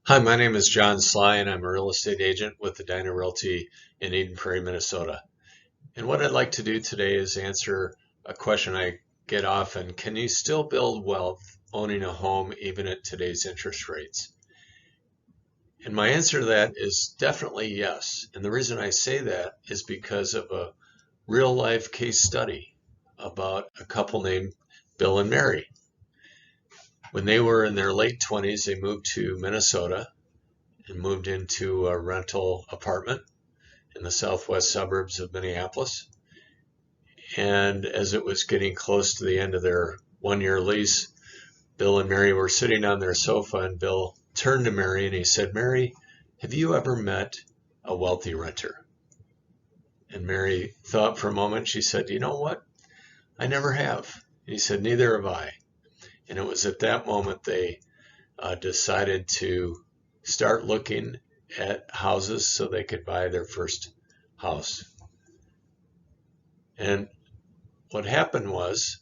Hi, my name is John Sly, and I'm a real estate agent with Edina Realty in Eden Prairie, Minnesota. And what I'd like to do today is answer a question I get often. Can you still build wealth owning a home even at today's interest rates? And my answer to that is definitely yes. And the reason I say that is because of a real life case study about a couple named Bill and Mary. When they were in their late 20s, they moved to Minnesota and moved into a rental apartment in the southwest suburbs of Minneapolis. And as it was getting close to the end of their 1 year lease, Bill and Mary were sitting on their sofa, and Bill turned to Mary and he said, "Mary, have you ever met a wealthy renter?" And Mary thought for a moment. She said, "You know what? I never have." And he said, "Neither have I." And it was at that moment they decided to start looking at houses so they could buy their first house. And what happened was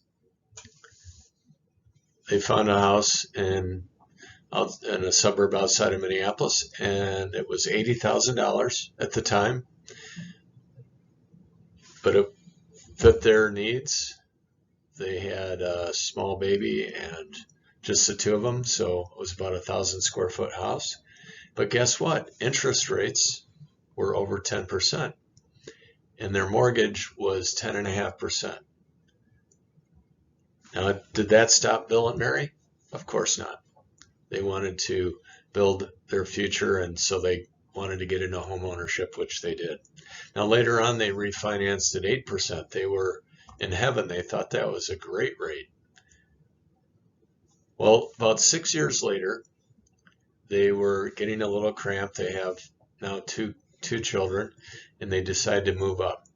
they found a house in a suburb outside of Minneapolis, and it was $80,000 at the time, but it fit their needs. They had a small baby and just the two of them, so it was about 1,000 square foot house. But guess what? Interest rates were over 10%, and their mortgage was 10.5%. Now, did that stop Bill and Mary? Of course not. They wanted to build their future, and so they wanted to get into home ownership, which they did. Now, later on, they refinanced at 8%. They were in heaven. They thought that was a great rate. Well, about 6 years later, they were getting a little cramped. They have now two children, and they decide to move up.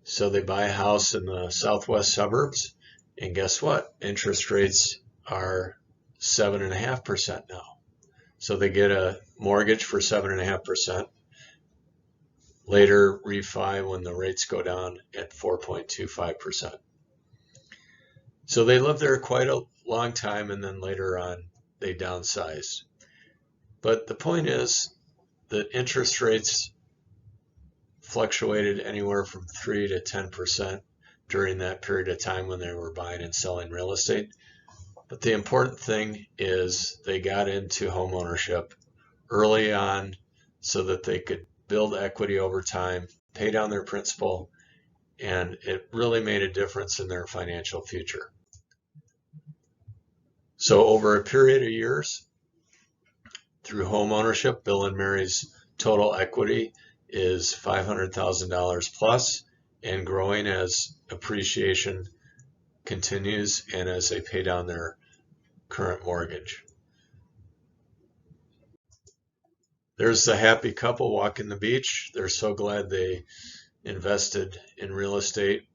So they buy a house in the southwest suburbs, and guess what? Interest rates are 7.5% now. So they get a mortgage for 7.5%. Later refi when the rates go down at 4.25%. So they lived there quite a long time, and then later on they downsized. But the point is that interest rates fluctuated anywhere from 3 to 10% during that period of time when they were buying and selling real estate. But the important thing is they got into home ownership early on so that they could build equity over time, pay down their principal, and it really made a difference in their financial future. So over a period of years, through home ownership, Bill and Mary's total equity is $500,000 plus and growing as appreciation continues and as they pay down their current mortgage. There's the happy couple walking the beach. They're so glad they invested in real estate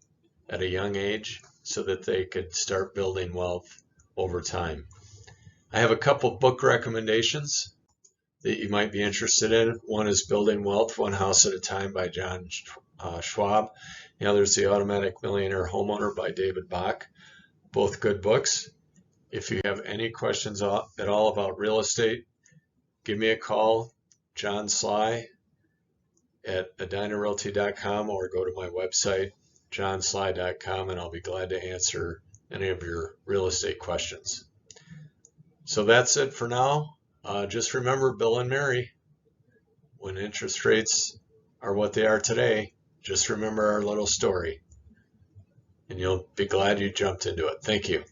at a young age so that they could start building wealth over time. I have a couple book recommendations that you might be interested in. One is Building Wealth One House at a Time by John Schwab. The other is The Automatic Millionaire Homeowner by David Bach. Both good books. If you have any questions at all about real estate, give me a call, John Sly at edinarealty.com, or go to my website, johnsly.com, and I'll be glad to answer any of your real estate questions. So that's it for now. Just remember Bill and Mary, when interest rates are what they are today, just remember our little story, and you'll be glad you jumped into it. Thank you.